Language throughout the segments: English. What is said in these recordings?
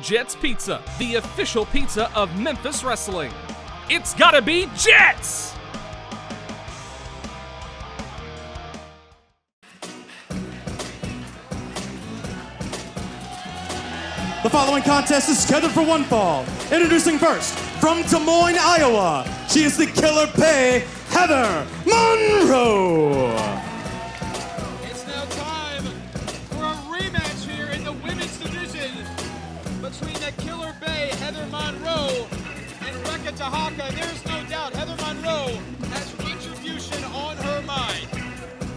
Jets Pizza, the official pizza of Memphis Wrestling. It's gotta be Jets! The following contest is scheduled for one fall. Introducing first, from Des Moines, Iowa, she is the Killer Bay, Heather Monroe. It's now time for a rematch here in the women's division between the Killer Bay, Heather Monroe, and Reka Tehaka. There's no doubt Heather Monroe has retribution on her mind.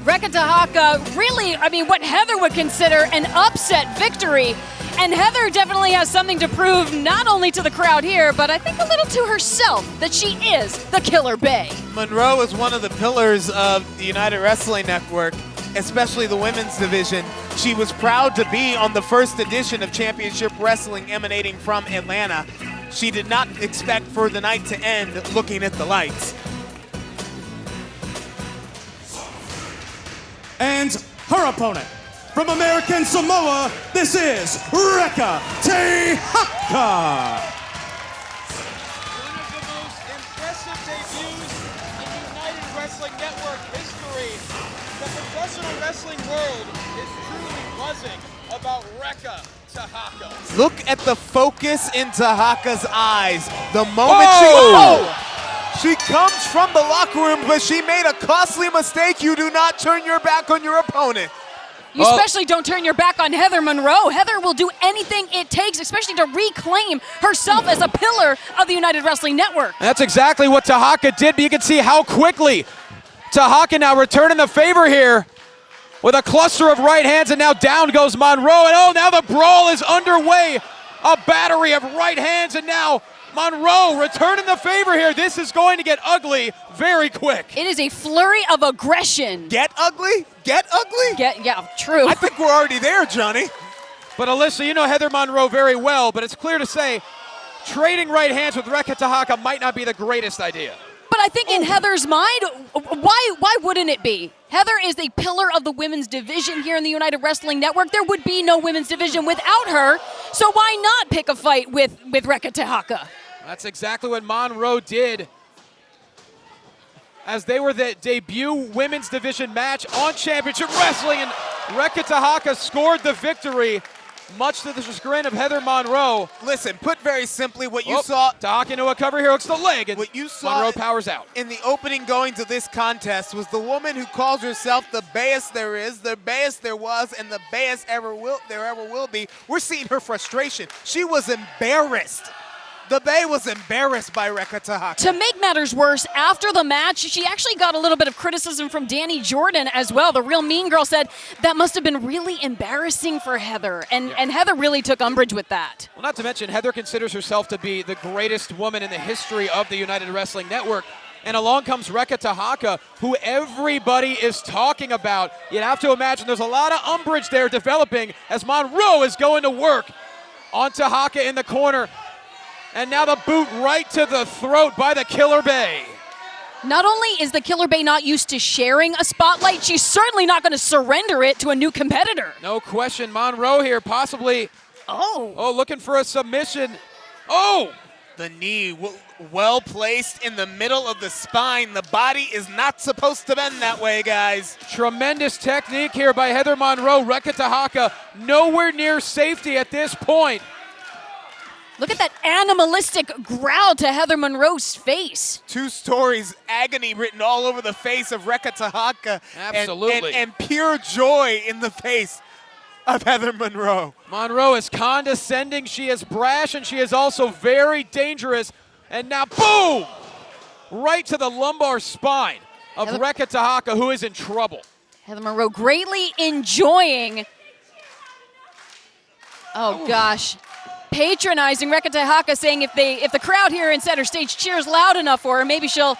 Reka Tehaka, really, what Heather would consider an upset victory. And Heather definitely has something to prove, not only to the crowd here, but I think a little to herself, that she is the Killer Bay. Monroe is one of the pillars of the United Wrestling Network, especially the women's division. She was proud to be on the first edition of Championship Wrestling emanating from Atlanta. She did not expect for the night to end looking at the lights. And her opponent, from American Samoa, this is Reka Tehaka. One of the most impressive debuts in United Wrestling Network history. The professional wrestling world is truly buzzing about Reka Tehaka. Look at the focus in Tehaka's eyes. The moment she comes from the locker room, but she made a costly mistake. You do not turn your back on your opponent. You especially don't turn your back on Heather Monroe. Heather will do anything it takes, especially to reclaim herself as a pillar of the United Wrestling Network. That's exactly what Tehaka did, but you can see how quickly Tehaka now returning the favor here with a cluster of right hands, and now down goes Monroe, and now the brawl is underway. A battery of right hands, and now Monroe returning the favor here. This is going to get ugly very quick. It is a flurry of aggression. Get ugly? Get ugly? Yeah, true. I think we're already there, Johnny. But Alyssa, you know Heather Monroe very well, but it's clear to say trading right hands with Reka Tehaka might not be the greatest idea. But I think in Heather's mind, why wouldn't it be? Heather is a pillar of the women's division here in the United Wrestling Network. There would be no women's division without her, so why not pick a fight with Reka Tehaka? That's exactly what Monroe did, as they were the debut women's division match on Championship Wrestling, and Reka Tehaka scored the victory, much to the chagrin of Heather Monroe. Listen, put very simply, what you saw. Tehaka into a cover here, hooks the leg, and what you saw Monroe powers out. In the opening going to this contest was the woman who calls herself the bayest there is, the bayest there was, and the bayest there ever will be. We're seeing her frustration. She was embarrassed. The Bay was embarrassed by Reka Tehaka. To make matters worse, after the match, she actually got a little bit of criticism from Danny Jordan as well. The real mean girl said that must have been really embarrassing for Heather, and Heather really took umbrage with that. Well, not to mention, Heather considers herself to be the greatest woman in the history of the United Wrestling Network. And along comes Reka Tehaka, who everybody is talking about. You'd have to imagine there's a lot of umbrage there developing as Monroe is going to work on Tehaka in the corner. And now the boot right to the throat by the Killer Bay. Not only is the Killer Bay not used to sharing a spotlight, she's certainly not going to surrender it to a new competitor. No question. Monroe here possibly. Looking for a submission. The knee well placed in the middle of the spine. The body is not supposed to bend that way, guys. Tremendous technique here by Heather Monroe. Reka Tehaka nowhere near safety at this point. Look at that animalistic growl to Heather Monroe's face. 2 stories, agony written all over the face of Reka Tehaka. Absolutely. And pure joy in the face of Heather Monroe. Monroe is condescending, she is brash, and she is also very dangerous. And now, boom! Right to the lumbar spine of Reka Tehaka, who is in trouble. Heather Monroe greatly enjoying, gosh, patronizing Reka Tehaka, saying if the crowd here in center stage cheers loud enough for her, maybe she'll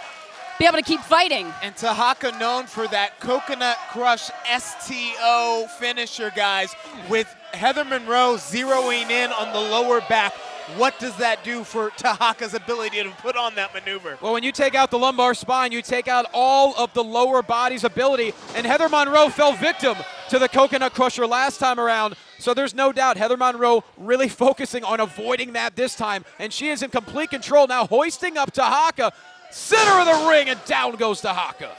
be able to keep fighting. And Tehaka known for that coconut crush STO finisher, guys, with Heather Monroe zeroing in on the lower back. What does that do for Tehaka's ability to put on that maneuver? Well, when you take out the lumbar spine, you take out all of the lower body's ability, and Heather Monroe fell victim to the coconut crusher last time around. So there's no doubt Heather Monroe really focusing on avoiding that this time, and she is in complete control now, hoisting up Tehaka, center of the ring, and down goes Tehaka.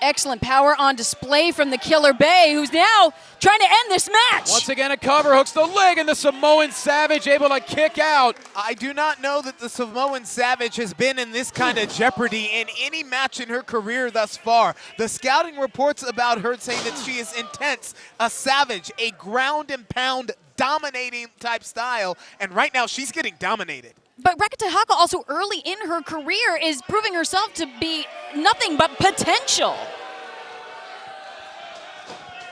Excellent power on display from the Killer Bay, who's now trying to end this match. Once again, a cover, hooks the leg, and the Samoan Savage able to kick out. I do not know that the Samoan Savage has been in this kind of jeopardy in any match in her career thus far. The scouting reports about her saying that she is intense, a savage, a ground and pound dominating type style, and right now she's getting dominated. But Reka Tehaka also early in her career is proving herself to be nothing but potential.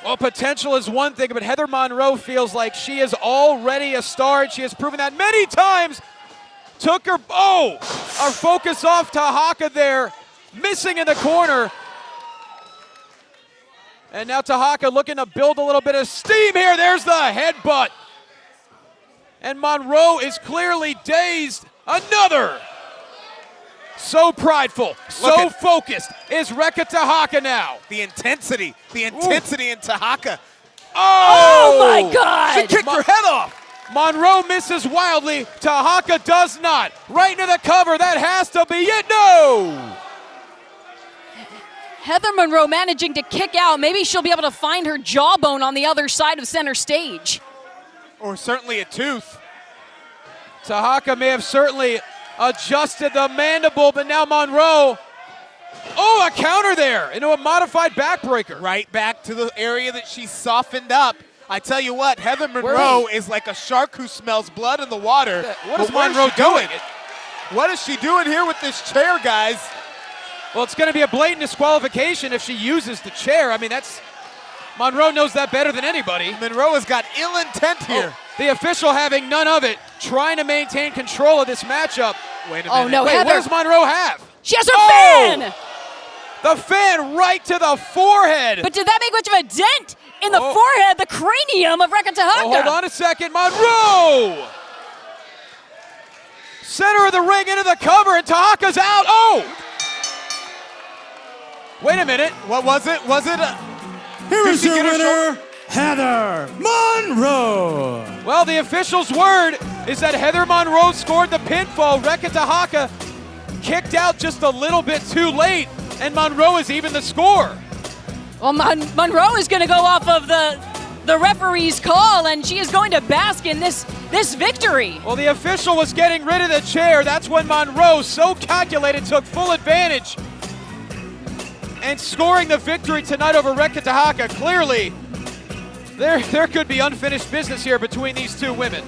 Well, potential is one thing, but Heather Monroe feels like she is already a star, and she has proven that many times. Took her, our focus off Tehaka there, missing in the corner. And now Tehaka looking to build a little bit of steam here. There's the headbutt. And Monroe is clearly dazed. Another. So prideful, so focused is Reka Tehaka now. The intensity in Tehaka. Oh my God! She kicked her head off. Monroe misses wildly. Tehaka does not. Right into the cover. That has to be it. No! Heather Monroe managing to kick out. Maybe she'll be able to find her jawbone on the other side of center stage. Or certainly a tooth. Tehaka may have certainly adjusted the mandible, but now Monroe, a counter there into a modified backbreaker. Right back to the area that she softened up. I tell you what, Heather Monroe is like a shark who smells blood in the water. What is Monroe doing? What is she doing here with this chair, guys? Well, it's going to be a blatant disqualification if she uses the chair. I mean, Monroe knows that better than anybody. Monroe has got ill intent here. The official having none of it, trying to maintain control of this matchup. Wait a minute. Oh no, Wait, Heather. what does Monroe have? She has her fan! The fan right to the forehead. But did that make much of a dent in the forehead, the cranium of Reka Tehaka? Hold on a second, Monroe! Center of the ring into the cover, and Tehaka's out. Wait a minute. What was it? Was it Here is your winner, Heather Monroe. Well, the official's word is that Heather Monroe scored the pinfall. Reka Tehaka kicked out just a little bit too late, and Monroe is even the score. Well, Monroe is going to go off of the referee's call, and she is going to bask in this victory. Well, the official was getting rid of the chair. That's when Monroe, so calculated, took full advantage and scoring the victory tonight over Reka Tehaka. Clearly, there could be unfinished business here between these two women.